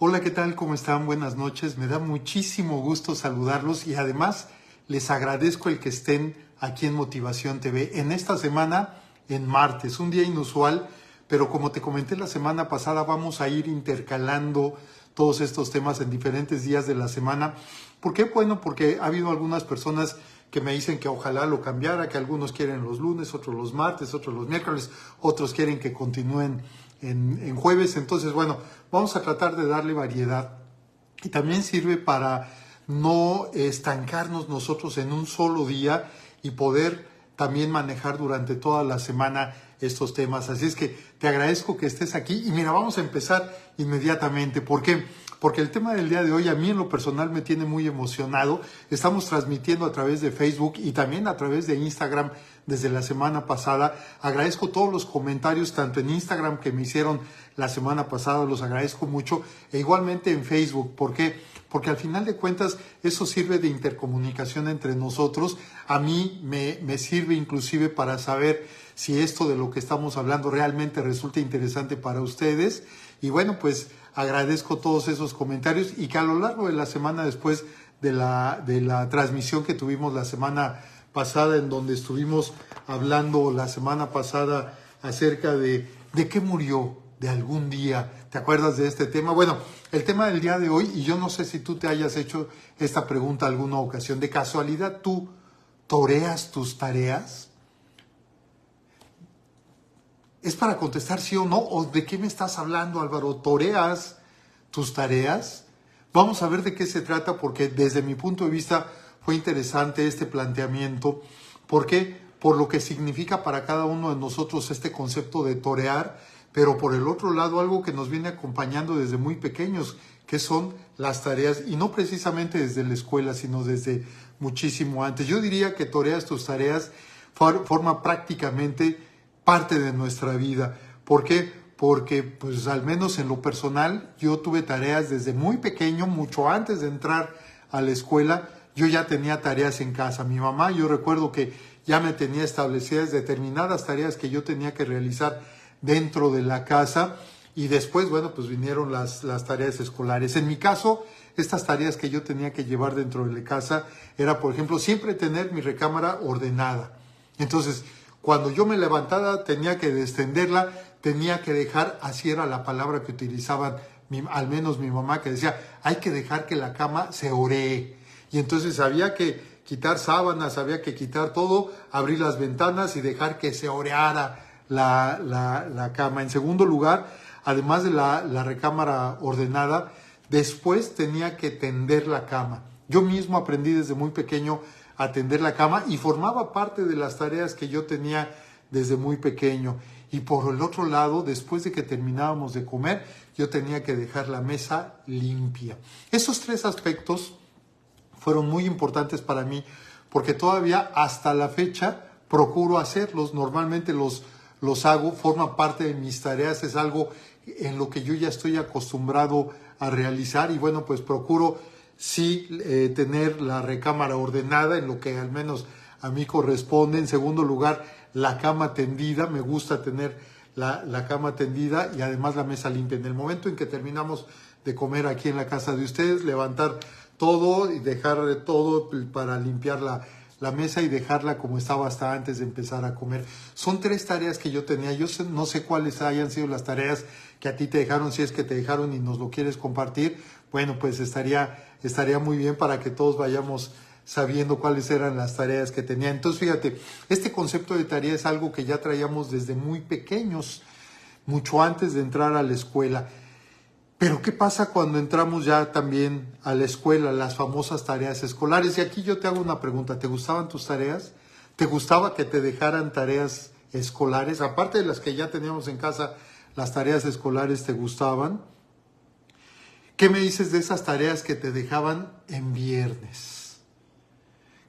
Hola, ¿qué tal? ¿Cómo están? Buenas noches. Me da muchísimo gusto saludarlos y además les agradezco el que estén aquí en Motivación TV en esta semana, en martes, un día inusual, pero como te comenté la semana pasada, vamos a ir intercalando todos estos temas en diferentes días de la semana. ¿Por qué? Bueno, porque ha habido algunas personas que me dicen que ojalá lo cambiara, que algunos quieren los lunes, otros los martes, otros los miércoles, otros quieren que continúen en jueves. Entonces, bueno, vamos a tratar de darle variedad y también sirve para no estancarnos nosotros en un solo día y poder también manejar durante toda la semana estos temas. Así es que te agradezco que estés aquí y mira, vamos a empezar inmediatamente. ¿Por qué? Porque el tema del día de hoy a mí en lo personal me tiene muy emocionado. Estamos transmitiendo a través de Facebook y también a través de Instagram desde la semana pasada. Agradezco todos los comentarios tanto en Instagram que me hicieron la semana pasada, los agradezco mucho, e igualmente en Facebook. ¿Por qué? Porque al final de cuentas eso sirve de intercomunicación entre nosotros. A mí me sirve inclusive para saber si esto de lo que estamos hablando realmente resulta interesante para ustedes. Y bueno, pues agradezco todos esos comentarios y que a lo largo de la semana, después de la transmisión que tuvimos la semana pasada, en donde estuvimos hablando la semana pasada acerca de qué murió de algún día. ¿Te acuerdas de este tema? Bueno, el tema del día de hoy, y yo no sé si tú te hayas hecho esta pregunta alguna ocasión, ¿de casualidad tú toreas tus tareas? ¿Es para contestar sí o no? ¿O de qué me estás hablando, Álvaro? ¿Toreas tus tareas? Vamos a ver de qué se trata, porque desde mi punto de vista fue interesante este planteamiento. ¿Por qué? Por lo que significa para cada uno de nosotros este concepto de torear, pero por el otro lado algo que nos viene acompañando desde muy pequeños, que son las tareas, y no precisamente desde la escuela, sino desde muchísimo antes. Yo diría que toreas tus tareas forma prácticamente parte de nuestra vida. ¿Por qué? Porque pues al menos en lo personal yo tuve tareas desde muy pequeño, mucho antes de entrar a la escuela. Yo ya tenía tareas en casa. Mi mamá, yo recuerdo que ya me tenía establecidas determinadas tareas que yo tenía que realizar dentro de la casa, y después, bueno, pues vinieron las tareas escolares. En mi caso, estas tareas que yo tenía que llevar dentro de la casa era, por ejemplo, siempre tener mi recámara ordenada. Entonces, cuando yo me levantaba tenía que descenderla, tenía que dejar, así era la palabra que utilizaban, al menos mi mamá, que decía, hay que dejar que la cama se oree. Y entonces había que quitar sábanas, había que quitar todo, abrir las ventanas y dejar que se oreara la cama. En segundo lugar, además de la recámara ordenada, después tenía que tender la cama. Yo mismo aprendí desde muy pequeño a tender la cama y formaba parte de las tareas que yo tenía desde muy pequeño. Y por el otro lado, después de que terminábamos de comer, yo tenía que dejar la mesa limpia. Esos tres aspectos fueron muy importantes para mí porque todavía hasta la fecha procuro hacerlos. Normalmente los hago, forman parte de mis tareas, es algo en lo que yo ya estoy acostumbrado a realizar y bueno, pues procuro sí tener la recámara ordenada en lo que al menos a mí corresponde. En segundo lugar, la cama tendida, me gusta tener la cama tendida y además la mesa limpia. En el momento en que terminamos de comer aquí en la casa de ustedes, levantar todo y dejar todo para limpiar la mesa y dejarla como estaba hasta antes de empezar a comer. Son tres tareas que yo tenía. Yo no sé cuáles hayan sido las tareas que a ti te dejaron, si es que te dejaron y nos lo quieres compartir. Bueno, pues estaría muy bien para que todos vayamos sabiendo cuáles eran las tareas que tenía. Entonces, fíjate, este concepto de tarea es algo que ya traíamos desde muy pequeños, mucho antes de entrar a la escuela. Pero ¿qué pasa cuando entramos ya también a la escuela, las famosas tareas escolares? Y aquí yo te hago una pregunta, ¿te gustaban tus tareas? ¿Te gustaba que te dejaran tareas escolares? Aparte de las que ya teníamos en casa, ¿las tareas escolares te gustaban? ¿Qué me dices de esas tareas que te dejaban en viernes?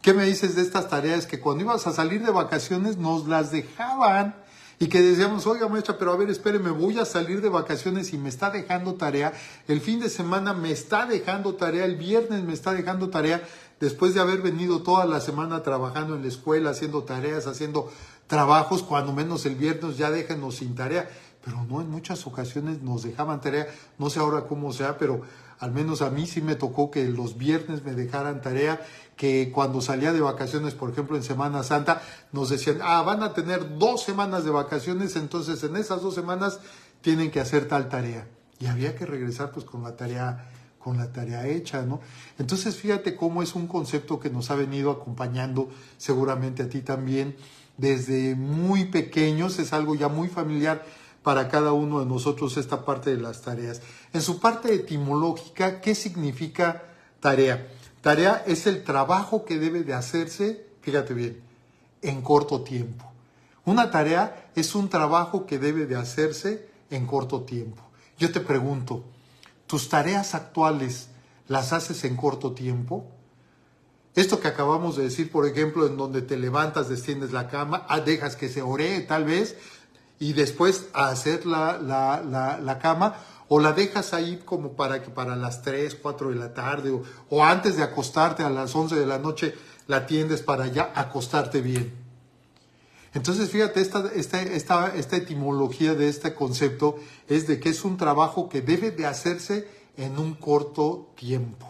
¿Qué me dices de estas tareas que cuando ibas a salir de vacaciones nos las dejaban? Y que decíamos, oiga maestra, pero a ver, espéreme, voy a salir de vacaciones y me está dejando tarea, el fin de semana me está dejando tarea, el viernes me está dejando tarea, después de haber venido toda la semana trabajando en la escuela, haciendo tareas, haciendo trabajos, cuando menos el viernes ya déjenos sin tarea. pero no, en muchas ocasiones nos dejaban tarea, no sé ahora cómo sea, pero al menos a mí sí me tocó que los viernes me dejaran tarea, que cuando salía de vacaciones, por ejemplo en Semana Santa, nos decían, van a tener 2 semanas de vacaciones, entonces en esas 2 semanas tienen que hacer tal tarea. Y había que regresar pues con la tarea hecha, ¿no? Entonces fíjate cómo es un concepto que nos ha venido acompañando, seguramente a ti también, desde muy pequeños, es algo ya muy familiar para cada uno de nosotros esta parte de las tareas. En su parte etimológica, ¿qué significa tarea? Tarea es el trabajo que debe de hacerse, fíjate bien, en corto tiempo. Una tarea es un trabajo que debe de hacerse en corto tiempo. Yo te pregunto, ¿tus tareas actuales las haces en corto tiempo? Esto que acabamos de decir, por ejemplo, en donde te levantas, extiendes la cama, dejas que se oree tal vez, y después a hacer la cama, o la dejas ahí como para las 3, 4 de la tarde, o antes de acostarte a las 11 de la noche, la tiendes para ya acostarte bien. Entonces, fíjate, esta etimología de este concepto es de que es un trabajo que debe de hacerse en un corto tiempo.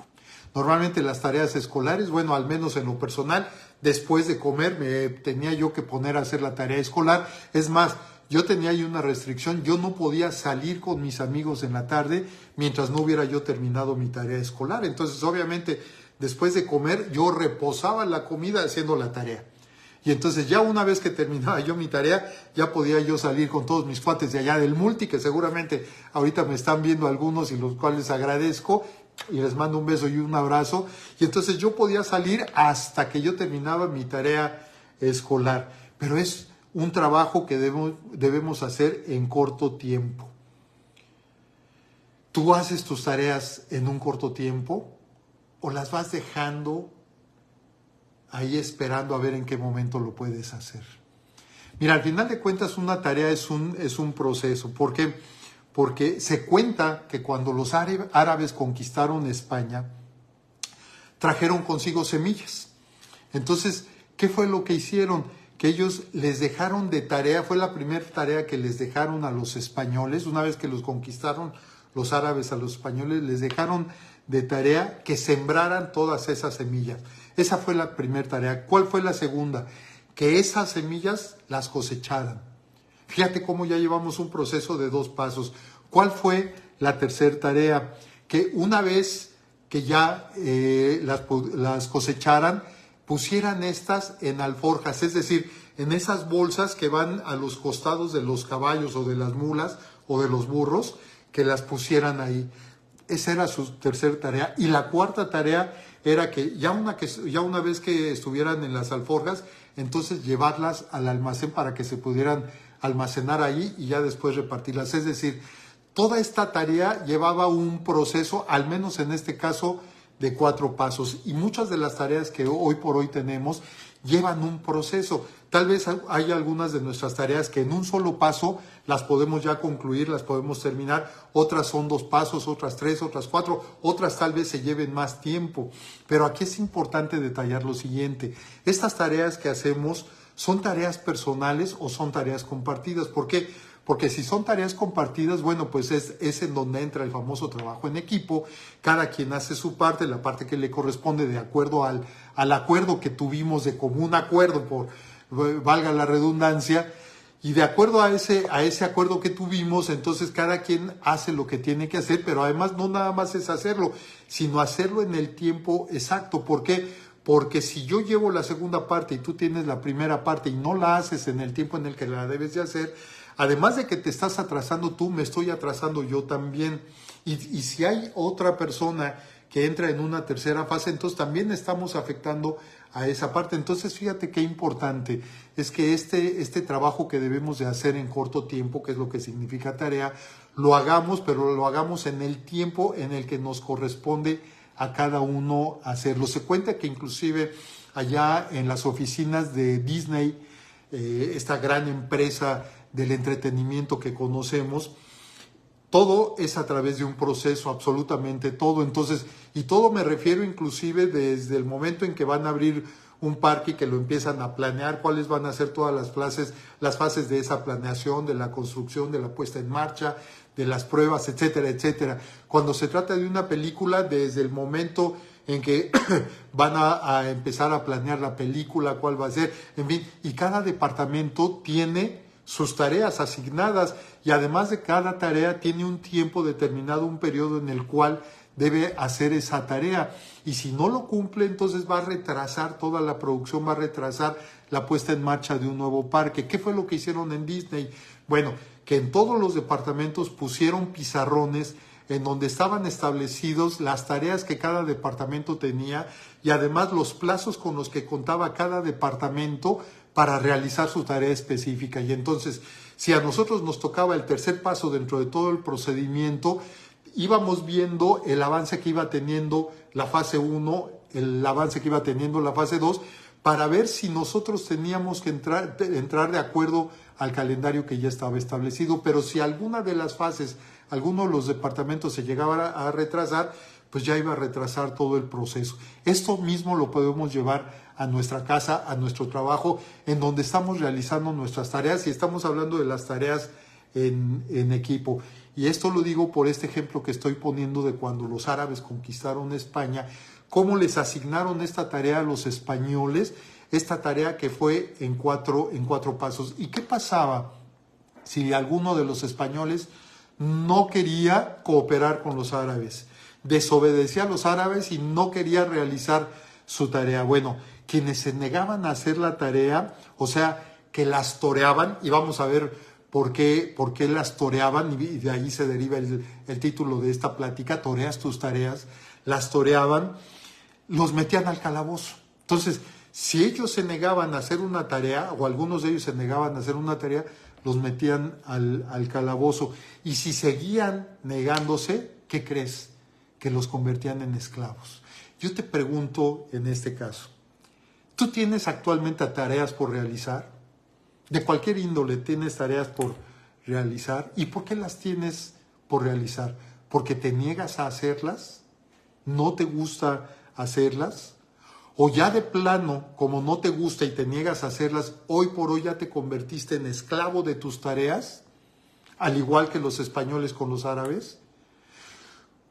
Normalmente las tareas escolares, bueno, al menos en lo personal, después de comer me tenía yo que poner a hacer la tarea escolar. Es más, yo tenía ahí una restricción, yo no podía salir con mis amigos en la tarde mientras no hubiera yo terminado mi tarea escolar. Entonces, obviamente, después de comer, yo reposaba la comida haciendo la tarea. Y entonces ya una vez que terminaba yo mi tarea, ya podía yo salir con todos mis cuates de allá del multi, que seguramente ahorita me están viendo algunos y los cuales agradezco y les mando un beso y un abrazo. Y entonces yo podía salir hasta que yo terminaba mi tarea escolar. Pero es un trabajo que debemos hacer en corto tiempo. ¿Tú haces tus tareas en un corto tiempo o las vas dejando ahí esperando a ver en qué momento lo puedes hacer? Mira, al final de cuentas una tarea es un proceso. ¿Por qué? Porque se cuenta que cuando los árabes conquistaron España, trajeron consigo semillas. Entonces, ¿qué fue lo que hicieron? Que ellos les dejaron de tarea, fue la primera tarea que les dejaron a los españoles, una vez que los conquistaron los árabes a los españoles, les dejaron de tarea que sembraran todas esas semillas. Esa fue la primera tarea. ¿Cuál fue la segunda? Que esas semillas las cosecharan. Fíjate cómo ya llevamos un proceso de 2 pasos. ¿Cuál fue la tercera tarea? Que una vez que ya las cosecharan, pusieran estas en alforjas, es decir, en esas bolsas que van a los costados de los caballos o de las mulas o de los burros, que las pusieran ahí. Esa era su tercera tarea. Y la cuarta tarea era que ya una vez que estuvieran en las alforjas, entonces llevarlas al almacén para que se pudieran almacenar ahí y ya después repartirlas. Es decir, toda esta tarea llevaba un proceso, al menos en este caso, de 4 pasos. Y muchas de las tareas que hoy por hoy tenemos llevan un proceso. Tal vez hay algunas de nuestras tareas que en un solo paso las podemos ya concluir, las podemos terminar. Otras son 2 pasos, otras 3, otras 4, otras tal vez se lleven más tiempo. Pero aquí es importante detallar lo siguiente. Estas tareas que hacemos, ¿son tareas personales o son tareas compartidas? ¿Por qué? Porque si son tareas compartidas, bueno, pues es en donde entra el famoso trabajo en equipo. Cada quien hace su parte, la parte que le corresponde de acuerdo al acuerdo que tuvimos, de común acuerdo, valga la redundancia. Y de acuerdo a ese acuerdo que tuvimos, entonces cada quien hace lo que tiene que hacer, pero además no nada más es hacerlo, sino hacerlo en el tiempo exacto. ¿Por qué? Porque si yo llevo la segunda parte y tú tienes la primera parte y no la haces en el tiempo en el que la debes de hacer, además de que te estás atrasando tú, me estoy atrasando yo también. Y si hay otra persona que entra en una tercera fase, entonces también estamos afectando a esa parte. Entonces, fíjate qué importante es que este trabajo que debemos de hacer en corto tiempo, que es lo que significa tarea, lo hagamos, pero lo hagamos en el tiempo en el que nos corresponde a cada uno hacerlo. Se cuenta que inclusive allá en las oficinas de Disney, esta gran empresa del entretenimiento que conocemos, todo es a través de un proceso, absolutamente todo. Entonces, y todo me refiero inclusive desde el momento en que van a abrir un parque y que lo empiezan a planear, cuáles van a ser todas las fases de esa planeación, de la construcción, de la puesta en marcha, de las pruebas, etcétera, etcétera. Cuando se trata de una película, desde el momento en que van a empezar a planear la película, cuál va a ser, en fin, y cada departamento tiene sus tareas asignadas y además de cada tarea tiene un tiempo determinado, un periodo en el cual debe hacer esa tarea, y si no lo cumple, entonces va a retrasar toda la producción, va a retrasar la puesta en marcha de un nuevo parque. ¿Qué fue lo que hicieron en Disney? Bueno, que en todos los departamentos pusieron pizarrones en donde estaban establecidos las tareas que cada departamento tenía y además los plazos con los que contaba cada departamento para realizar su tarea específica. Y entonces, si a nosotros nos tocaba el tercer paso dentro de todo el procedimiento, íbamos viendo el avance que iba teniendo la fase 1, el avance que iba teniendo la fase 2, para ver si nosotros teníamos que entrar de acuerdo al calendario que ya estaba establecido. Pero si alguna de las fases, alguno de los departamentos se llegaba a retrasar, pues ya iba a retrasar todo el proceso. Esto mismo lo podemos llevar a nuestra casa, a nuestro trabajo, en donde estamos realizando nuestras tareas, y estamos hablando de las tareas en equipo. Y esto lo digo por este ejemplo que estoy poniendo de cuando los árabes conquistaron España, cómo les asignaron esta tarea a los españoles, esta tarea que fue en cuatro pasos. ¿Y qué pasaba si alguno de los españoles no quería cooperar con los árabes? Desobedecía a los árabes y no quería realizar su tarea. Bueno, quienes se negaban a hacer la tarea, o sea, que las toreaban, y vamos a ver por qué las toreaban, y de ahí se deriva el título de esta plática, Toreas tus tareas, las toreaban, los metían al calabozo. Entonces, si ellos se negaban a hacer una tarea, o algunos de ellos se negaban a hacer una tarea, los metían al calabozo. Y si seguían negándose, ¿qué crees? Que los convertían en esclavos. Yo te pregunto en este caso, ¿tú tienes actualmente tareas por realizar? De cualquier índole tienes tareas por realizar. ¿Y por qué las tienes por realizar? ¿Porque te niegas a hacerlas? ¿No te gusta hacerlas? ¿O ya de plano, como no te gusta y te niegas a hacerlas, hoy por hoy ya te convertiste en esclavo de tus tareas? Al igual que los españoles con los árabes.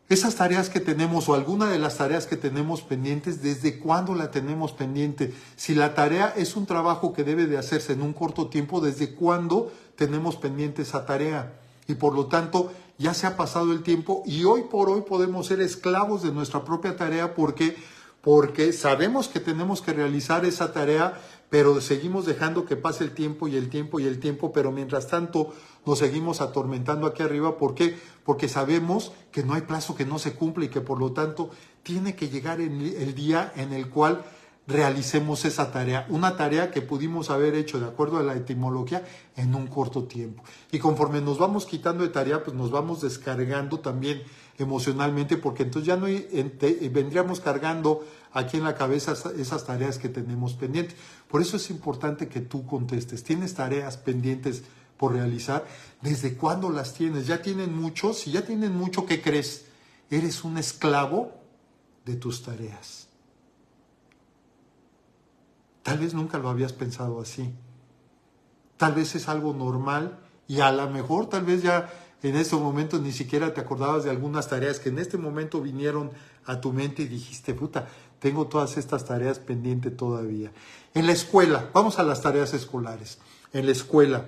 Esas tareas que tenemos, o alguna de las tareas que tenemos pendientes, ¿desde cuándo la tenemos pendiente? Si la tarea es un trabajo que debe de hacerse en un corto tiempo, ¿desde cuándo tenemos pendiente esa tarea? Y por lo tanto, ya se ha pasado el tiempo y hoy por hoy podemos ser esclavos de nuestra propia tarea. ¿Por qué? Porque sabemos que tenemos que realizar esa tarea, pero seguimos dejando que pase el tiempo y el tiempo y el tiempo, pero mientras tanto nos seguimos atormentando aquí arriba. ¿Por qué? Porque sabemos que no hay plazo que no se cumple y que por lo tanto tiene que llegar el día en el cual realicemos esa tarea, una tarea que pudimos haber hecho de acuerdo a la etimología en un corto tiempo. Y conforme nos vamos quitando de tarea, pues nos vamos descargando también emocionalmente, porque entonces ya no vendríamos cargando aquí en la cabeza esas tareas que tenemos pendientes. Por eso es importante que tú contestes. ¿Tienes tareas pendientes por realizar? ¿Desde cuándo las tienes? ¿Ya tienen mucho? Si ya tienen mucho, ¿qué crees? Eres un esclavo de tus tareas. Tal vez nunca lo habías pensado así. Tal vez es algo normal y a lo mejor tal vez ya en estos momentos ni siquiera te acordabas de algunas tareas que en este momento vinieron a tu mente y dijiste, puta, tengo todas estas tareas pendientes todavía. En la escuela, vamos a las tareas escolares. En la escuela,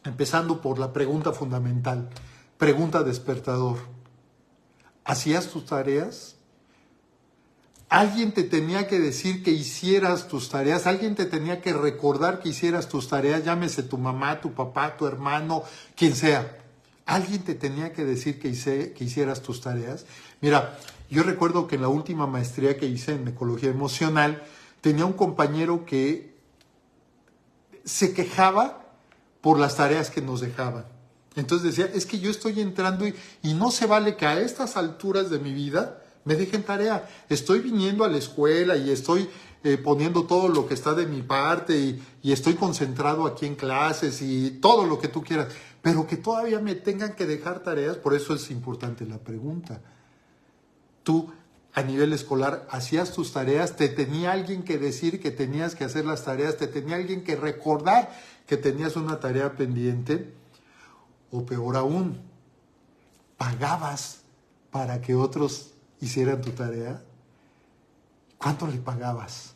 empezando por la pregunta fundamental, pregunta despertador. ¿Hacías tus tareas? Alguien te tenía que decir que hicieras tus tareas, alguien te tenía que recordar que hicieras tus tareas, llámese tu mamá, tu papá, tu hermano, quien sea. Alguien te tenía que decir que hicieras tus tareas. Mira, yo recuerdo que en la última maestría que hice en ecología emocional, tenía un compañero que se quejaba por las tareas que nos dejaban. Entonces decía, es que yo estoy entrando y no se vale que a estas alturas de mi vida me dejen tarea. Estoy viniendo a la escuela y estoy poniendo todo lo que está de mi parte y estoy concentrado aquí en clases y todo lo que tú quieras, pero que todavía me tengan que dejar tareas. Por eso es importante la pregunta. ¿Tú a nivel escolar, hacías tus tareas, te tenía alguien que decir que tenías que hacer las tareas, te tenía alguien que recordar que tenías una tarea pendiente, o peor aún, pagabas para que otros hicieran tu tarea. ¿Cuánto le pagabas?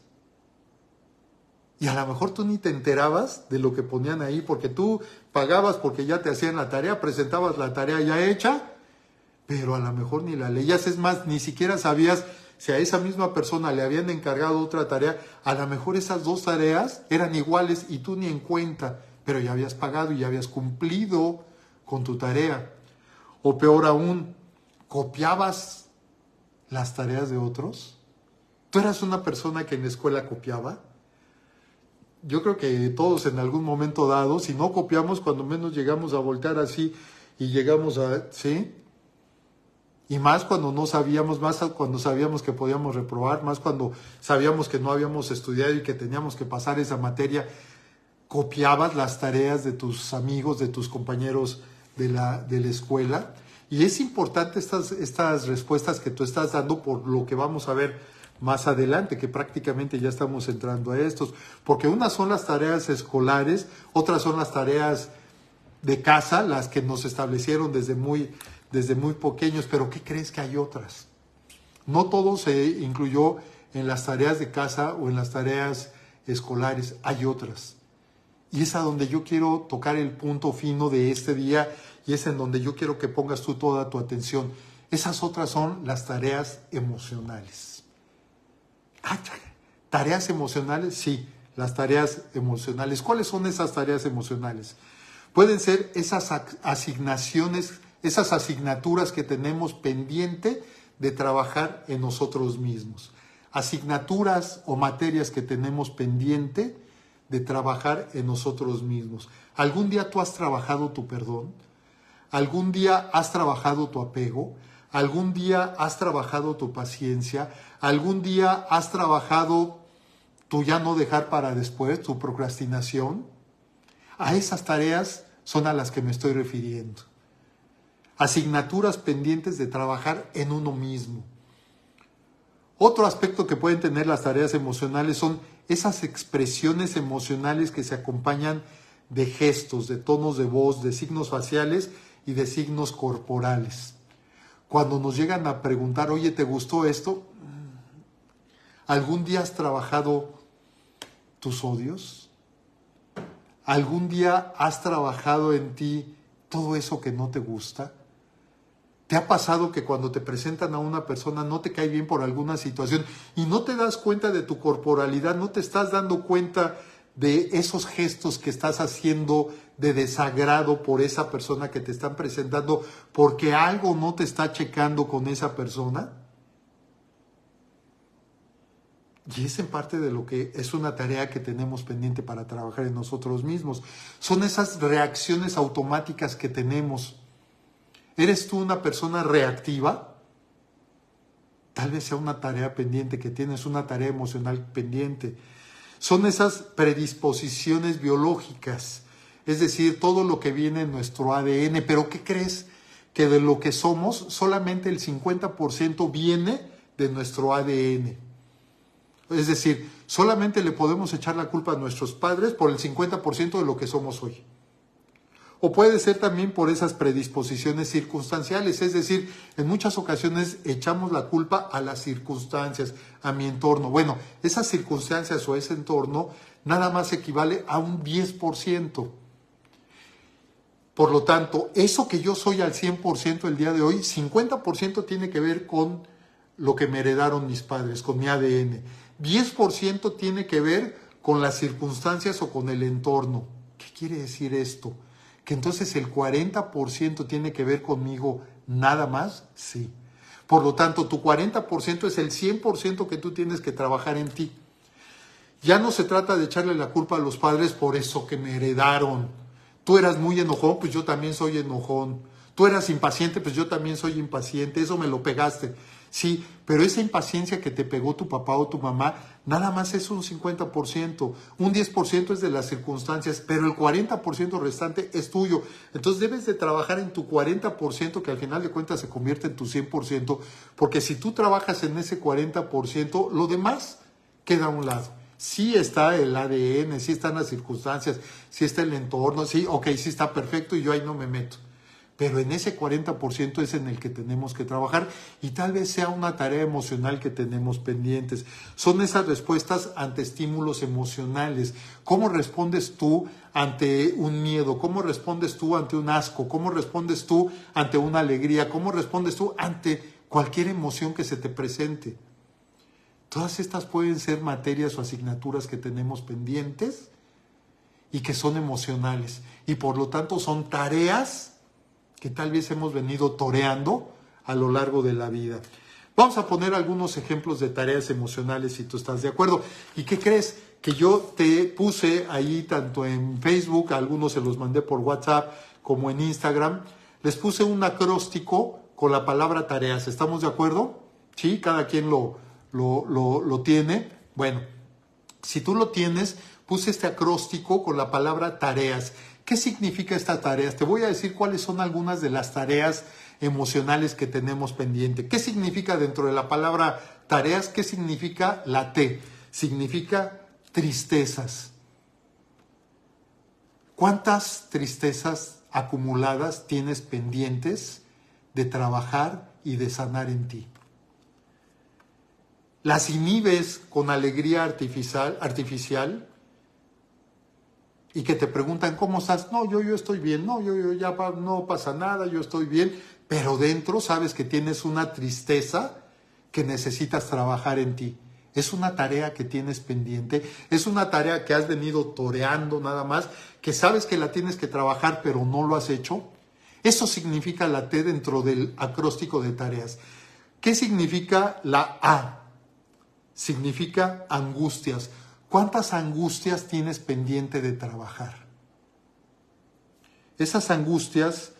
Y a lo mejor tú ni te enterabas de lo que ponían ahí, porque tú pagabas porque ya te hacían la tarea, presentabas la tarea ya hecha, pero a lo mejor ni la leías. Es más, ni siquiera sabías si a esa misma persona le habían encargado otra tarea. A lo mejor esas dos tareas eran iguales y tú ni en cuenta, pero ya habías pagado y ya habías cumplido con tu tarea. O peor aún, ¿copiabas las tareas de otros? ¿Tú eras una persona que en la escuela copiaba? Yo creo que todos en algún momento dado, si no copiamos, cuando menos llegamos a voltear así y llegamos a, ¿sí? Y más cuando no sabíamos, más cuando sabíamos que podíamos reprobar, más cuando sabíamos que no habíamos estudiado y que teníamos que pasar esa materia, copiabas las tareas de tus amigos, de tus compañeros de la escuela. Y es importante estas respuestas que tú estás dando por lo que vamos a ver más adelante, que prácticamente ya estamos entrando a estos, porque unas son las tareas escolares, otras son las tareas de casa, las que nos establecieron desde muy pequeños, pero ¿qué crees que hay otras? No todo se incluyó en las tareas de casa o en las tareas escolares, hay otras. Y es a donde yo quiero tocar el punto fino de este día y es en donde yo quiero que pongas tú toda tu atención. Esas otras son las tareas emocionales. ¿Tareas emocionales? Sí, las tareas emocionales. ¿Cuáles son esas tareas emocionales? Pueden ser esas asignaciones, esas asignaturas que tenemos pendiente de trabajar en nosotros mismos. Asignaturas o materias que tenemos pendiente de trabajar en nosotros mismos. ¿Algún día tú has trabajado tu perdón? ¿Algún día has trabajado tu apego? ¿Algún día has trabajado tu paciencia? ¿Algún día has trabajado tu ya no dejar para después, tu procrastinación? A esas tareas son a las que me estoy refiriendo. Asignaturas pendientes de trabajar en uno mismo. Otro aspecto que pueden tener las tareas emocionales son esas expresiones emocionales que se acompañan de gestos, de tonos de voz, de signos faciales y de signos corporales. Cuando nos llegan a preguntar, oye, ¿te gustó esto? ¿Algún día has trabajado tus odios? ¿Algún día has trabajado en ti todo eso que no te gusta? ¿Te ha pasado que cuando te presentan a una persona no te cae bien por alguna situación y no te das cuenta de tu corporalidad, no te estás dando cuenta de esos gestos que estás haciendo de desagrado por esa persona que te están presentando porque algo no te está checando con esa persona? Y es en parte de lo que es una tarea que tenemos pendiente para trabajar en nosotros mismos. Son esas reacciones automáticas que tenemos. ¿Eres tú una persona reactiva? Tal vez sea una tarea pendiente que tienes, una tarea emocional pendiente. Son esas predisposiciones biológicas, es decir, todo lo que viene en nuestro ADN. Pero ¿qué crees? Que de lo que somos, solamente el 50% viene de nuestro ADN. Es decir, solamente le podemos echar la culpa a nuestros padres por el 50% de lo que somos hoy. O puede ser también por esas predisposiciones circunstanciales, es decir, en muchas ocasiones echamos la culpa a las circunstancias, a mi entorno. Bueno, esas circunstancias o ese entorno nada más equivale a un 10%. Por lo tanto, eso que yo soy al 100% el día de hoy, 50% tiene que ver con lo que me heredaron mis padres, con mi ADN. 10% tiene que ver con las circunstancias o con el entorno. ¿Qué quiere decir esto? ¿Que entonces el 40% tiene que ver conmigo nada más? Sí. Por lo tanto, tu 40% es el 100% que tú tienes que trabajar en ti. Ya no se trata de echarle la culpa a los padres por eso que me heredaron. Tú eras muy enojón, pues yo también soy enojón. Tú eras impaciente, pues yo también soy impaciente, eso me lo pegaste. Sí, pero esa impaciencia que te pegó tu papá o tu mamá, nada más es un 50%, un 10% es de las circunstancias, pero el 40% restante es tuyo. Entonces debes de trabajar en tu 40% que al final de cuentas se convierte en tu 100%, porque si tú trabajas en ese 40%, lo demás queda a un lado. Sí está el ADN, sí están las circunstancias, sí está el entorno, sí, ok, sí está perfecto y yo ahí no me meto. Pero en ese 40% es en el que tenemos que trabajar y tal vez sea una tarea emocional que tenemos pendientes. Son esas respuestas ante estímulos emocionales. ¿Cómo respondes tú ante un miedo? ¿Cómo respondes tú ante un asco? ¿Cómo respondes tú ante una alegría? ¿Cómo respondes tú ante cualquier emoción que se te presente? Todas estas pueden ser materias o asignaturas que tenemos pendientes y que son emocionales y por lo tanto son tareas que tal vez hemos venido toreando a lo largo de la vida. Vamos a poner algunos ejemplos de tareas emocionales si tú estás de acuerdo. ¿Y qué crees? Que yo te puse ahí tanto en Facebook, a algunos se los mandé por WhatsApp, como en Instagram, les puse un acróstico con la palabra tareas. ¿Estamos de acuerdo? Sí, cada quien lo tiene. Bueno, si tú lo tienes, puse este acróstico con la palabra tareas. ¿Qué significa estas tareas? Te voy a decir cuáles son algunas de las tareas emocionales que tenemos pendiente. ¿Qué significa dentro de la palabra tareas? ¿Qué significa la T? Significa tristezas. ¿Cuántas tristezas acumuladas tienes pendientes de trabajar y de sanar en ti? ¿Las inhibes con alegría artificial? Y que te preguntan, ¿cómo estás? No, yo estoy bien, no, yo ya no pasa nada, yo estoy bien, pero dentro sabes que tienes una tristeza que necesitas trabajar en ti. Es una tarea que tienes pendiente, es una tarea que has venido toreando nada más, que sabes que la tienes que trabajar, pero no lo has hecho. Eso significa la T dentro del acróstico de tareas. ¿Qué significa la A? Significa angustias. ¿Cuántas angustias tienes pendiente de trabajar? Esas angustias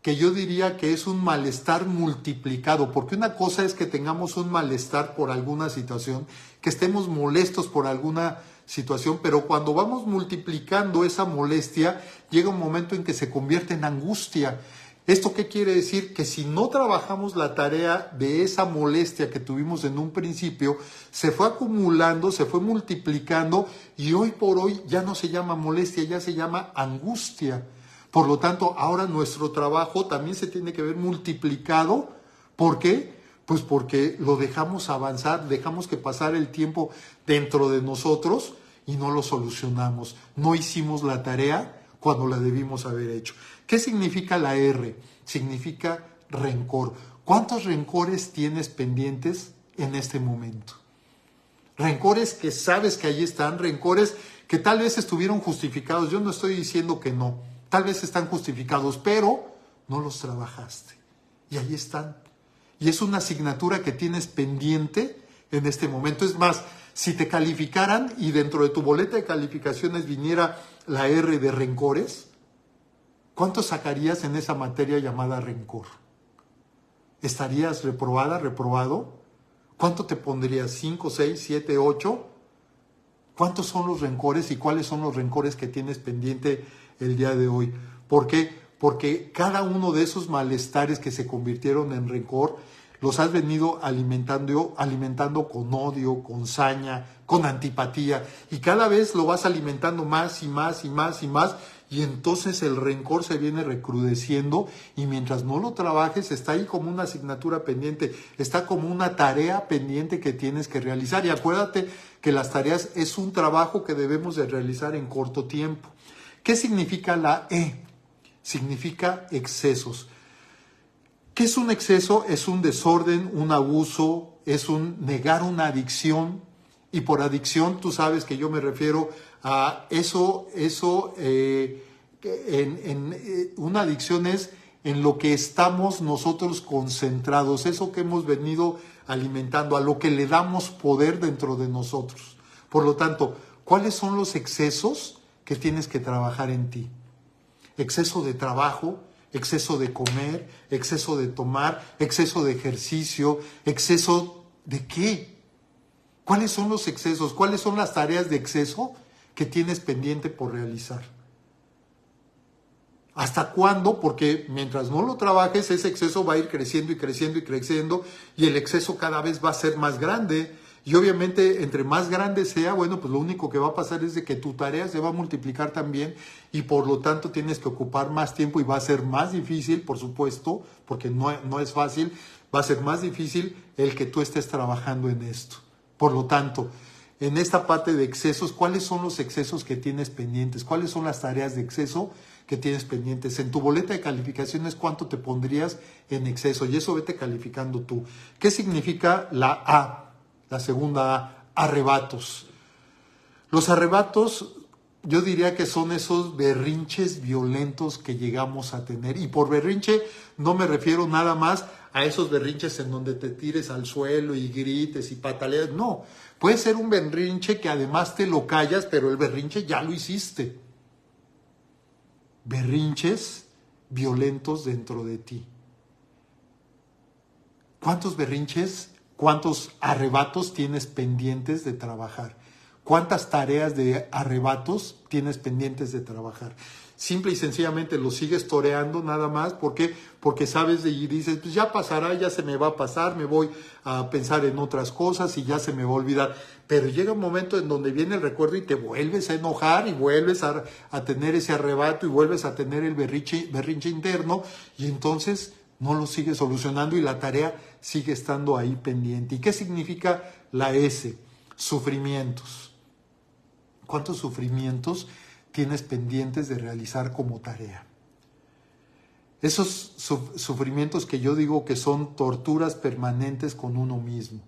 que yo diría que es un malestar multiplicado, porque una cosa es que tengamos un malestar por alguna situación, que estemos molestos por alguna situación, pero cuando vamos multiplicando esa molestia, llega un momento en que se convierte en angustia. ¿Esto qué quiere decir? Que si no trabajamos la tarea de esa molestia que tuvimos en un principio, se fue acumulando, se fue multiplicando y hoy por hoy ya no se llama molestia, ya se llama angustia. Por lo tanto, ahora nuestro trabajo también se tiene que ver multiplicado. ¿Por qué? Pues porque lo dejamos avanzar, dejamos que pasara el tiempo dentro de nosotros y no lo solucionamos. No hicimos la tarea cuando la debimos haber hecho. ¿Qué significa la R? Significa rencor. ¿Cuántos rencores tienes pendientes en este momento? Rencores que sabes que ahí están, rencores que tal vez estuvieron justificados. Yo no estoy diciendo que no, tal vez están justificados, pero no los trabajaste. Y ahí están. Y es una asignatura que tienes pendiente en este momento. Es más, si te calificaran y dentro de tu boleta de calificaciones viniera la R de rencores, ¿cuánto sacarías en esa materia llamada rencor? ¿Estarías reprobada, reprobado? ¿Cuánto te pondrías? ¿5, 6, 7, 8? ¿Cuántos son los rencores y cuáles son los rencores que tienes pendiente el día de hoy? ¿Por qué? Porque cada uno de esos malestares que se convirtieron en rencor los has venido alimentando con odio, con saña, con antipatía. Y cada vez lo vas alimentando más y más y más y más. Y entonces el rencor se viene recrudeciendo y mientras no lo trabajes está ahí como una asignatura pendiente, está como una tarea pendiente que tienes que realizar. Y acuérdate que las tareas es un trabajo que debemos de realizar en corto tiempo. ¿Qué significa la E? Significa excesos. ¿Qué es un exceso? Es un desorden, un abuso, es un negar una adicción. Y por adicción tú sabes que yo me refiero a una adicción es en lo que estamos nosotros concentrados, eso que hemos venido alimentando, a lo que le damos poder dentro de nosotros. Por lo tanto, ¿cuáles son los excesos que tienes que trabajar en ti? Exceso de trabajo, exceso de comer, exceso de tomar, exceso de ejercicio, exceso de qué. ¿Cuáles son los excesos? ¿Cuáles son las tareas de exceso que tienes pendiente por realizar? ¿Hasta cuándo? Porque mientras no lo trabajes, ese exceso va a ir creciendo y creciendo y creciendo, y el exceso cada vez va a ser más grande. Y obviamente, entre más grande sea, bueno, pues lo único que va a pasar es de que tu tarea se va a multiplicar también, y por lo tanto tienes que ocupar más tiempo y va a ser más difícil, por supuesto, porque no es fácil, va a ser más difícil el que tú estés trabajando en esto. Por lo tanto, en esta parte de excesos, ¿cuáles son los excesos que tienes pendientes? ¿Cuáles son las tareas de exceso que tienes pendientes? En tu boleta de calificaciones, ¿cuánto te pondrías en exceso? Y eso vete calificando tú. ¿Qué significa la A? La segunda A, arrebatos. Los arrebatos, yo diría que son esos berrinches violentos que llegamos a tener. Y por berrinche no me refiero nada más a esos berrinches en donde te tires al suelo y grites y pataleas. No, puede ser un berrinche que además te lo callas, pero el berrinche ya lo hiciste. Berrinches violentos dentro de ti. ¿Cuántos berrinches, cuántos arrebatos tienes pendientes de trabajar? ¿Cuántas tareas de arrebatos tienes pendientes de trabajar? Simple y sencillamente lo sigues toreando nada más. ¿Por qué? Porque sabes y dices, pues ya pasará, ya se me va a pasar, me voy a pensar en otras cosas y ya se me va a olvidar. Pero llega un momento en donde viene el recuerdo y te vuelves a enojar y vuelves a tener ese arrebato y vuelves a tener el berrinche interno, y entonces no lo sigues solucionando y la tarea sigue estando ahí pendiente. ¿Y qué significa la S? Sufrimientos. ¿Cuántos sufrimientos tienes pendientes de realizar como tarea? Esos sufrimientos que yo digo que son torturas permanentes con uno mismo.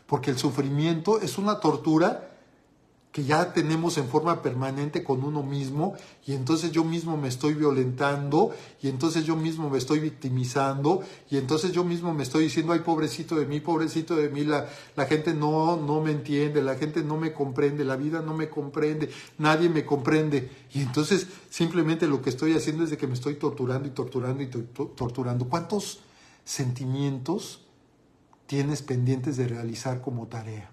Porque el sufrimiento es una tortura que ya tenemos en forma permanente con uno mismo, y entonces yo mismo me estoy violentando, y entonces yo mismo me estoy victimizando, y entonces yo mismo me estoy diciendo, ay, pobrecito de mí, la gente no me entiende, la gente no me comprende, la vida no me comprende, nadie me comprende, y entonces simplemente lo que estoy haciendo es de que me estoy torturando y torturando y torturando. ¿Cuántos sentimientos tienes pendientes de realizar como tarea?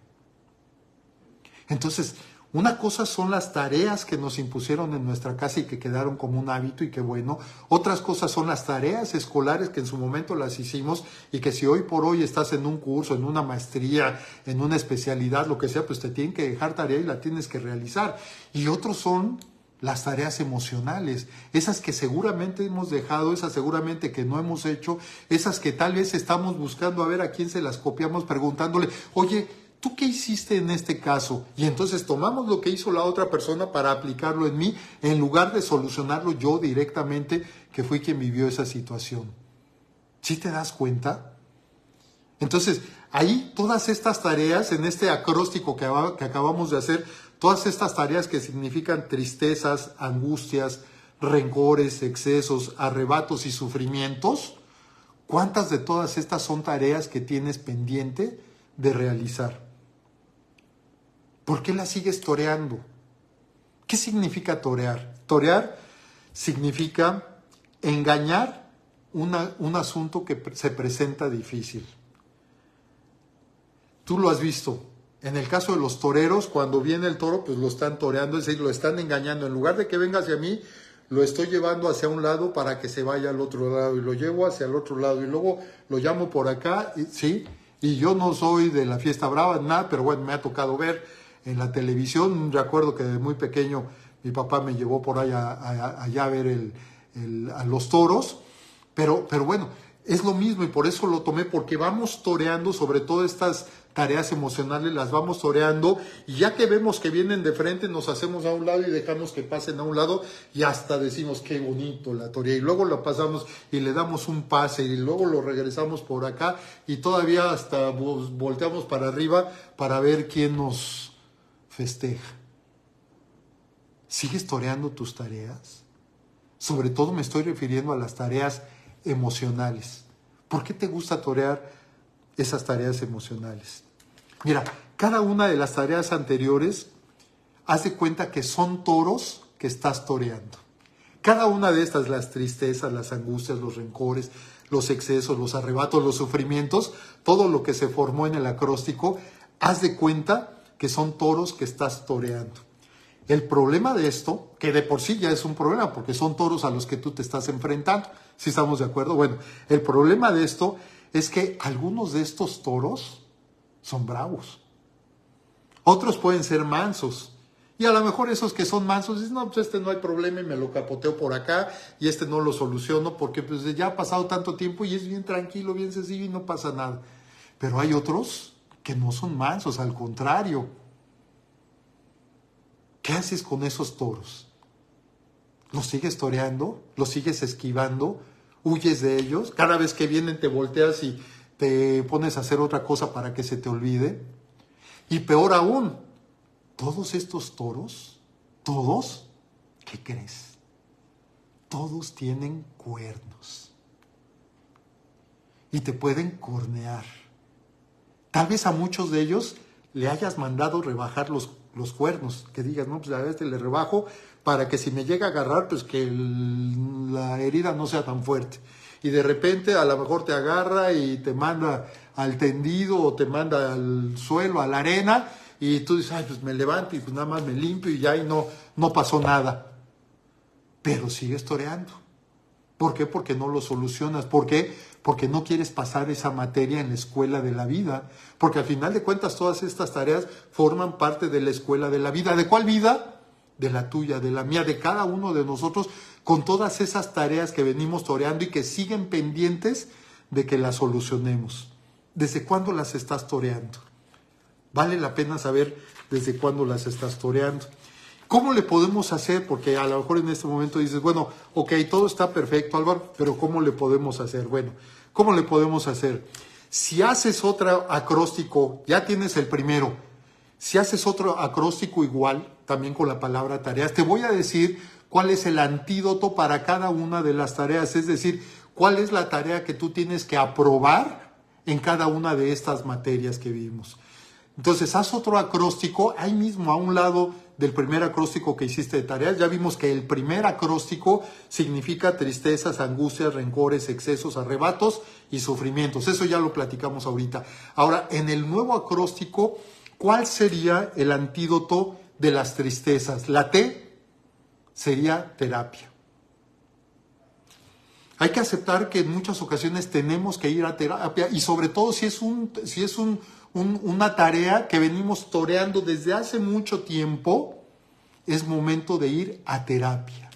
Entonces, una cosa son las tareas que nos impusieron en nuestra casa y que quedaron como un hábito y que bueno. Otras cosas son las tareas escolares que en su momento las hicimos y que si hoy por hoy estás en un curso, en una maestría, en una especialidad, lo que sea, pues te tienen que dejar tarea y la tienes que realizar. Y otros son las tareas emocionales, esas que seguramente hemos dejado, esas seguramente que no hemos hecho, esas que tal vez estamos buscando a ver a quién se las copiamos, preguntándole, oye, ¿tú qué hiciste en este caso? Y entonces tomamos lo que hizo la otra persona para aplicarlo en mí, en lugar de solucionarlo yo directamente, que fui quien vivió esa situación. ¿Sí te das cuenta? Entonces, ahí todas estas tareas, en este acróstico que acabamos de hacer, todas estas tareas que significan tristezas, angustias, rencores, excesos, arrebatos y sufrimientos, ¿cuántas de todas estas son tareas que tienes pendiente de realizar? ¿Por qué la sigues toreando? ¿Qué significa torear? Torear significa engañar un asunto que se presenta difícil. Tú lo has visto. En el caso de los toreros, cuando viene el toro, pues lo están toreando, es decir, lo están engañando. En lugar de que venga hacia mí, lo estoy llevando hacia un lado para que se vaya al otro lado, y lo llevo hacia el otro lado, y luego lo llamo por acá, ¿sí? Y yo no soy de la fiesta brava, nada, pero bueno, me ha tocado ver en la televisión. Recuerdo que de muy pequeño mi papá me llevó por allá a ver a los toros, pero bueno, es lo mismo, y por eso lo tomé, porque vamos toreando, sobre todo estas tareas emocionales, las vamos toreando, y ya que vemos que vienen de frente, nos hacemos a un lado y dejamos que pasen a un lado, y hasta decimos, qué bonito la torea, y luego lo pasamos y le damos un pase, y luego lo regresamos por acá, y todavía hasta volteamos para arriba para ver quién nos festeja. ¿Sigues toreando tus tareas? Sobre todo me estoy refiriendo a las tareas emocionales. ¿Por qué te gusta torear esas tareas emocionales? Mira, cada una de las tareas anteriores, haz de cuenta que son toros que estás toreando. Cada una de estas, las tristezas, las angustias, los rencores, los excesos, los arrebatos, los sufrimientos, todo lo que se formó en el acróstico, haz de cuenta que son toros que estás toreando. El problema de esto, que de por sí ya es un problema, porque son toros a los que tú te estás enfrentando, ¿sí estamos de acuerdo? Bueno, el problema de esto es que algunos de estos toros son bravos. Otros pueden ser mansos. Y a lo mejor esos que son mansos dicen, no, pues este no hay problema y me lo capoteo por acá y este no lo soluciono porque pues ya ha pasado tanto tiempo y es bien tranquilo, bien sencillo y no pasa nada. Pero hay otros que no son mansos, al contrario. ¿Qué haces con esos toros? ¿Los sigues toreando? ¿Los sigues esquivando? ¿Huyes de ellos? Cada vez que vienen te volteas y te pones a hacer otra cosa para que se te olvide. Y peor aún, todos estos toros, todos, ¿qué crees? Todos tienen cuernos. Y te pueden cornear. Tal vez a muchos de ellos le hayas mandado rebajar los cuernos. Que digas, no, pues a este le rebajo para que si me llega a agarrar, pues que la herida no sea tan fuerte. Y de repente a lo mejor te agarra y te manda al tendido o te manda al suelo, a la arena, y tú dices, ay, pues me levanto y pues nada más me limpio y ya y no pasó nada. Pero sigues toreando. ¿Por qué? Porque no lo solucionas. ¿Por qué? Porque no quieres pasar esa materia en la escuela de la vida. Porque al final de cuentas todas estas tareas forman parte de la escuela de la vida. ¿De cuál vida? De la tuya, de la mía, de cada uno de nosotros, con todas esas tareas que venimos toreando y que siguen pendientes de que las solucionemos. ¿Desde cuándo las estás toreando? Vale la pena saber desde cuándo las estás toreando. ¿Cómo le podemos hacer? Porque a lo mejor en este momento dices, bueno, ok, todo está perfecto, Álvaro, pero ¿cómo le podemos hacer? Bueno, ¿cómo le podemos hacer? Si haces otro acróstico, ya tienes el primero. Si haces otro acróstico igual, también con la palabra tareas, te voy a decir cuál es el antídoto para cada una de las tareas. Es decir, cuál es la tarea que tú tienes que aprobar en cada una de estas materias que vimos. Entonces, haz otro acróstico, ahí mismo a un lado del primer acróstico que hiciste de tareas. Ya vimos que el primer acróstico significa tristezas, angustias, rencores, excesos, arrebatos y sufrimientos. Eso ya lo platicamos ahorita. Ahora, en el nuevo acróstico, ¿cuál sería el antídoto de las tristezas? La T sería terapia. Hay que aceptar que en muchas ocasiones tenemos que ir a terapia y sobre todo si es una tarea que venimos toreando desde hace mucho tiempo, es momento de ir a terapia.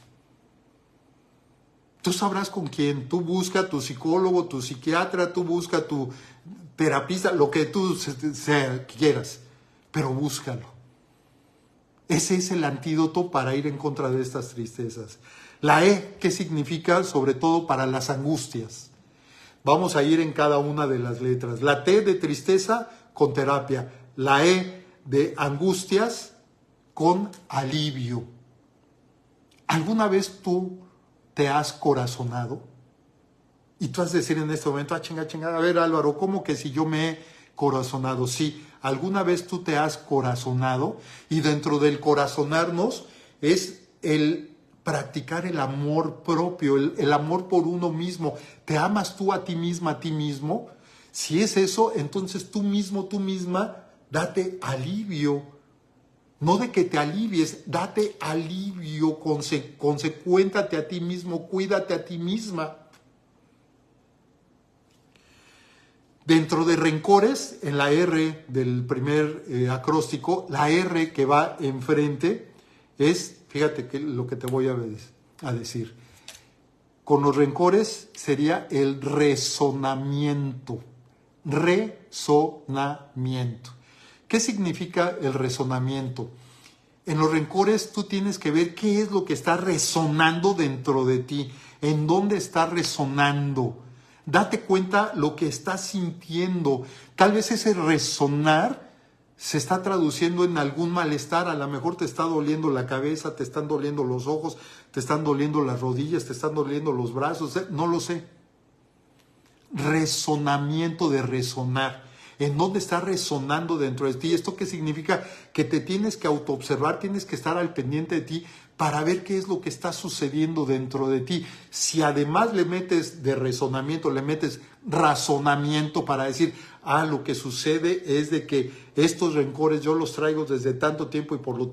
Tú sabrás con quién, tú busca tu psicólogo, tu psiquiatra, tú busca tu terapista, lo que tú quieras, pero búscalo. Ese es el antídoto para ir en contra de estas tristezas. La E, ¿qué significa? Sobre todo para las angustias. Vamos a ir en cada una de las letras. La T de tristeza con terapia. La E de angustias con alivio. ¿Alguna vez tú te has corazonado? Y tú has de decir en este momento, chinga, a ver Álvaro, ¿cómo que si yo me he corazonado? Sí, alguna vez tú te has corazonado y dentro del corazonarnos es el practicar el amor propio, el amor por uno mismo. ¿Te amas tú a ti misma, a ti mismo? Si es eso, entonces tú mismo, tú misma, date alivio. No de que te alivies, date alivio, consecuéntate a ti mismo, cuídate a ti misma. Dentro de rencores, en la R del primer acróstico, la R que va enfrente es, fíjate que lo que te voy a decir. Con los rencores sería el resonamiento. Resonamiento. ¿Qué significa el resonamiento? En los rencores tú tienes que ver qué es lo que está resonando dentro de ti, en dónde está resonando. Date cuenta lo que estás sintiendo. Tal vez ese resonar se está traduciendo en algún malestar. A lo mejor te está doliendo la cabeza, te están doliendo los ojos, te están doliendo las rodillas, te están doliendo los brazos, no lo sé. Resonamiento de resonar. ¿En dónde está resonando dentro de ti? ¿Esto qué significa? Que te tienes que autoobservar, tienes que estar al pendiente de ti para ver qué es lo que está sucediendo dentro de ti. Si además le metes de razonamiento, le metes razonamiento para decir, lo que sucede es de que estos rencores yo los traigo desde tanto tiempo y por lo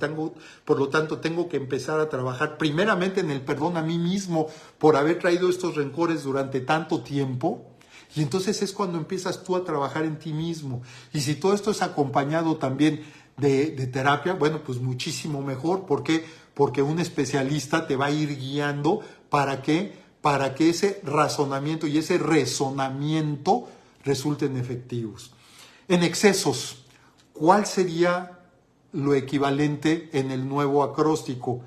tanto tengo que empezar a trabajar primeramente en el perdón a mí mismo por haber traído estos rencores durante tanto tiempo. Y entonces es cuando empiezas tú a trabajar en ti mismo. Y si todo esto es acompañado también de terapia, bueno, pues muchísimo mejor. ¿Por qué? Porque un especialista te va a ir guiando para que ese razonamiento y ese resonamiento resulten efectivos. En excesos, ¿cuál sería lo equivalente en el nuevo acróstico?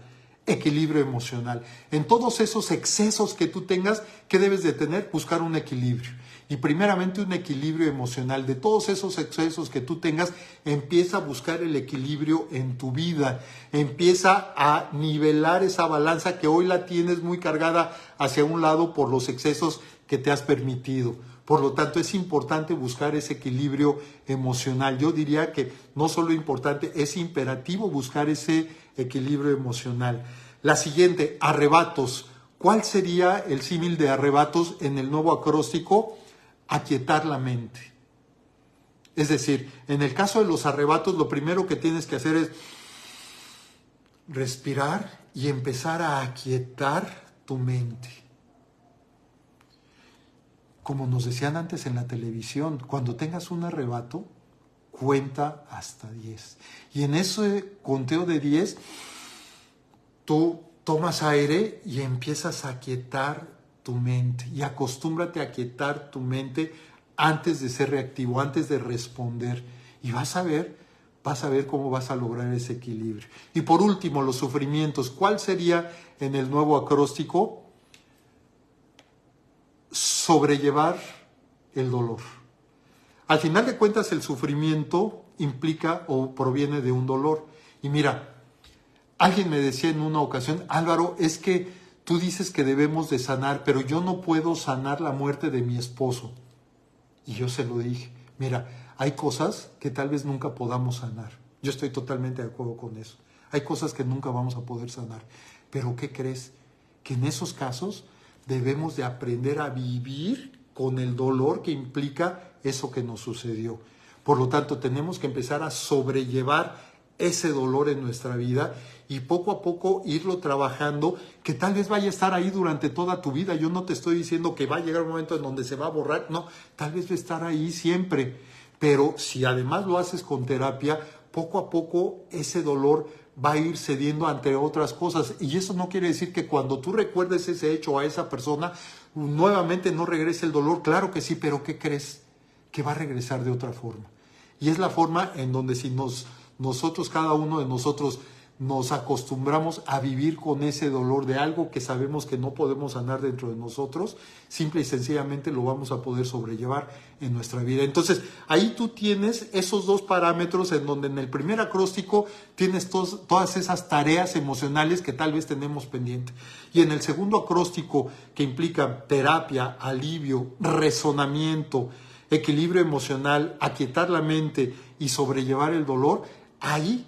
Equilibrio emocional. En todos esos excesos que tú tengas, ¿qué debes de tener? Buscar un equilibrio. Y primeramente un equilibrio emocional. De todos esos excesos que tú tengas, empieza a buscar el equilibrio en tu vida. Empieza a nivelar esa balanza que hoy la tienes muy cargada hacia un lado por los excesos que te has permitido. Por lo tanto, es importante buscar ese equilibrio emocional. Yo diría que no solo importante, es imperativo buscar ese equilibrio emocional. La siguiente, arrebatos. ¿Cuál sería el símil de arrebatos en el nuevo acróstico? Aquietar la mente. Es decir, en el caso de los arrebatos, lo primero que tienes que hacer es respirar y empezar a aquietar tu mente. Como nos decían antes en la televisión, cuando tengas un arrebato, cuenta hasta 10. Y en ese conteo de 10, tú tomas aire y empiezas a aquietar tu mente. Y acostúmbrate a aquietar tu mente antes de ser reactivo, antes de responder. Y vas a ver cómo vas a lograr ese equilibrio. Y por último, los sufrimientos. ¿Cuál sería en el nuevo acróstico? Sobrellevar el dolor. Al final de cuentas, el sufrimiento implica o proviene de un dolor. Y mira, alguien me decía en una ocasión, Álvaro, es que tú dices que debemos de sanar, pero yo no puedo sanar la muerte de mi esposo. Y yo se lo dije, mira, hay cosas que tal vez nunca podamos sanar. Yo estoy totalmente de acuerdo con eso. Hay cosas que nunca vamos a poder sanar. Pero ¿qué crees? Que en esos casos debemos de aprender a vivir con el dolor que implica eso que nos sucedió. Por lo tanto, tenemos que empezar a sobrellevar ese dolor en nuestra vida y poco a poco irlo trabajando, que tal vez vaya a estar ahí durante toda tu vida. Yo no te estoy diciendo que va a llegar un momento en donde se va a borrar, no, tal vez va a estar ahí siempre. Pero si además lo haces con terapia, poco a poco ese dolor va a ir cediendo ante otras cosas. Y eso no quiere decir que cuando tú recuerdes ese hecho a esa persona, nuevamente no regrese el dolor. Claro que sí, pero ¿qué crees? Que va a regresar de otra forma. Y es la forma en donde si nosotros, cada uno de nosotros, nos acostumbramos a vivir con ese dolor de algo que sabemos que no podemos sanar dentro de nosotros, simple y sencillamente lo vamos a poder sobrellevar en nuestra vida. Entonces, ahí tú tienes esos dos parámetros en donde en el primer acróstico tienes todas esas tareas emocionales que tal vez tenemos pendiente. Y en el segundo acróstico, que implica terapia, alivio, razonamiento, equilibrio emocional, aquietar la mente y sobrellevar el dolor, ahí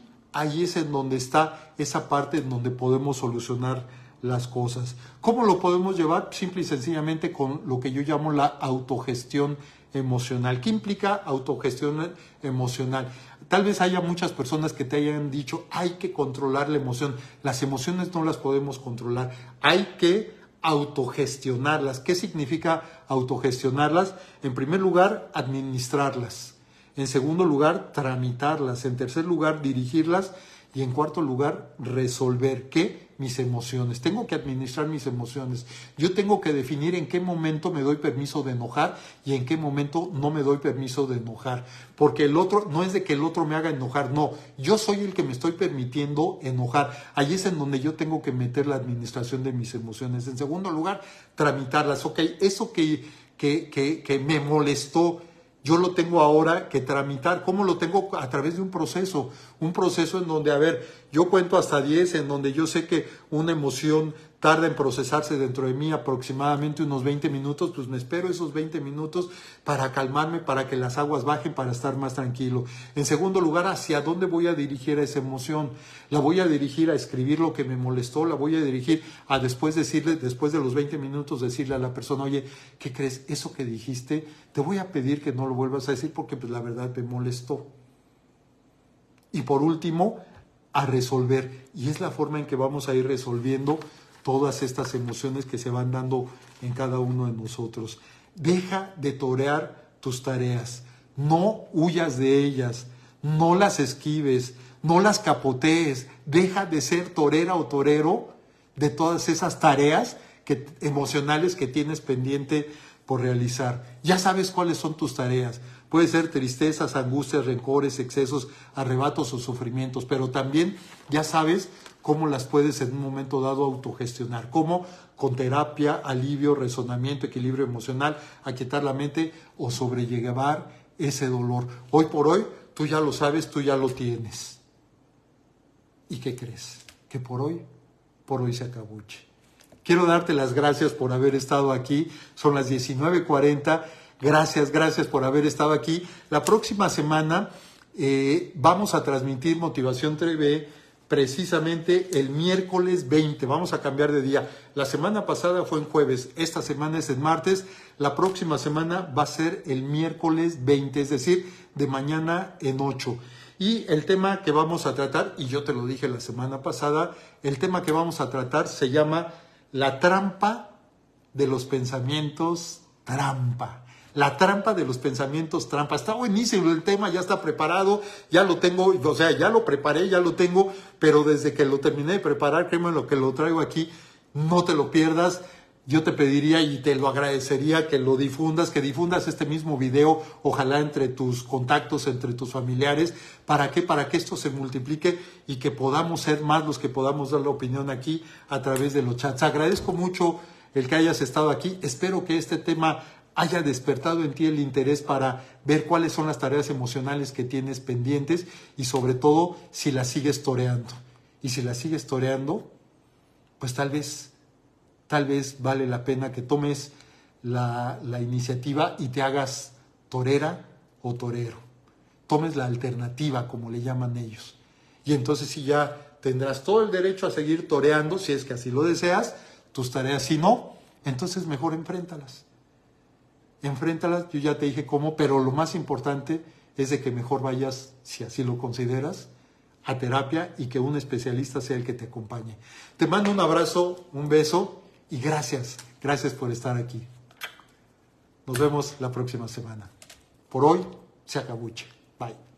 es en donde está esa parte en donde podemos solucionar las cosas. ¿Cómo lo podemos llevar? Simple y sencillamente con lo que yo llamo la autogestión emocional. ¿Qué implica autogestión emocional? Tal vez haya muchas personas que te hayan dicho, hay que controlar la emoción. Las emociones no las podemos controlar. Hay que autogestionarlas. ¿Qué significa autogestionarlas? En primer lugar, administrarlas. En segundo lugar, tramitarlas. En tercer lugar, dirigirlas. Y en cuarto lugar, resolver. ¿Qué? Mis emociones. Tengo que administrar mis emociones. Yo tengo que definir en qué momento me doy permiso de enojar y en qué momento no me doy permiso de enojar. Porque el otro, no es de que el otro me haga enojar, no. Yo soy el que me estoy permitiendo enojar. Ahí es en donde yo tengo que meter la administración de mis emociones. En segundo lugar, tramitarlas. Ok, eso que me molestó, yo lo tengo ahora que tramitar. ¿Cómo lo tengo? A través de un proceso en donde, a ver, yo cuento hasta 10, en donde yo sé que una emoción tarda en procesarse dentro de mí aproximadamente unos 20 minutos, pues me espero esos 20 minutos para calmarme, para que las aguas bajen, para estar más tranquilo. En segundo lugar, ¿hacia dónde voy a dirigir esa emoción? ¿La voy a dirigir a escribir lo que me molestó? ¿La voy a dirigir a después de los 20 minutos, decirle a la persona, oye, ¿qué crees? Eso que dijiste, te voy a pedir que no lo vuelvas a decir porque pues la verdad me molestó. Y por último, a resolver. Y es la forma en que vamos a ir resolviendo todas estas emociones que se van dando en cada uno de nosotros. Deja de torear tus tareas. No huyas de ellas. No las esquives. No las capotees. Deja de ser torera o torero de todas esas tareas emocionales que tienes pendiente por realizar. Ya sabes cuáles son tus tareas. Puede ser tristezas, angustias, rencores, excesos, arrebatos o sufrimientos, pero también ya sabes cómo las puedes en un momento dado autogestionar. Cómo con terapia, alivio, razonamiento, equilibrio emocional, aquietar la mente o sobrellevar ese dolor. Hoy por hoy, tú ya lo sabes, tú ya lo tienes. ¿Y qué crees? Que por hoy se acabuche. Quiero darte las gracias por haber estado aquí. Son las 19:40. Gracias por haber estado aquí. La próxima semana vamos a transmitir Motivación TV precisamente el miércoles 20. Vamos a cambiar de día. La semana pasada fue en jueves. Esta semana es en martes. La próxima semana va a ser el miércoles 20, es decir, de mañana en 8. Y el tema que vamos a tratar, y yo te lo dije la semana pasada, el tema que vamos a tratar se llama la trampa de los pensamientos trampa. La trampa de los pensamientos trampa. Está buenísimo el tema, ya está preparado, ya lo tengo, o sea, ya lo preparé, ya lo tengo, pero desde que lo terminé de preparar, créeme lo que lo traigo aquí, no te lo pierdas. Yo te pediría y te lo agradecería que lo difundas, que difundas este mismo video, ojalá entre tus contactos, entre tus familiares. ¿Para qué? Para que esto se multiplique y que podamos ser más los que podamos dar la opinión aquí a través de los chats. Agradezco mucho el que hayas estado aquí. Espero que este tema haya despertado en ti el interés para ver cuáles son las tareas emocionales que tienes pendientes y sobre todo si las sigues toreando. Y si las sigues toreando, pues tal vez vale la pena que tomes la iniciativa y te hagas torera o torero. Tomes la alternativa, como le llaman ellos. Y entonces sí ya tendrás todo el derecho a seguir toreando, si es que así lo deseas, tus tareas. Si no, entonces mejor enfréntalas. Enfréntalas, yo ya te dije cómo, pero lo más importante es de que mejor vayas, si así lo consideras, a terapia y que un especialista sea el que te acompañe. Te mando un abrazo, un beso. Y gracias por estar aquí. Nos vemos la próxima semana. Por hoy, se acabuche. Bye.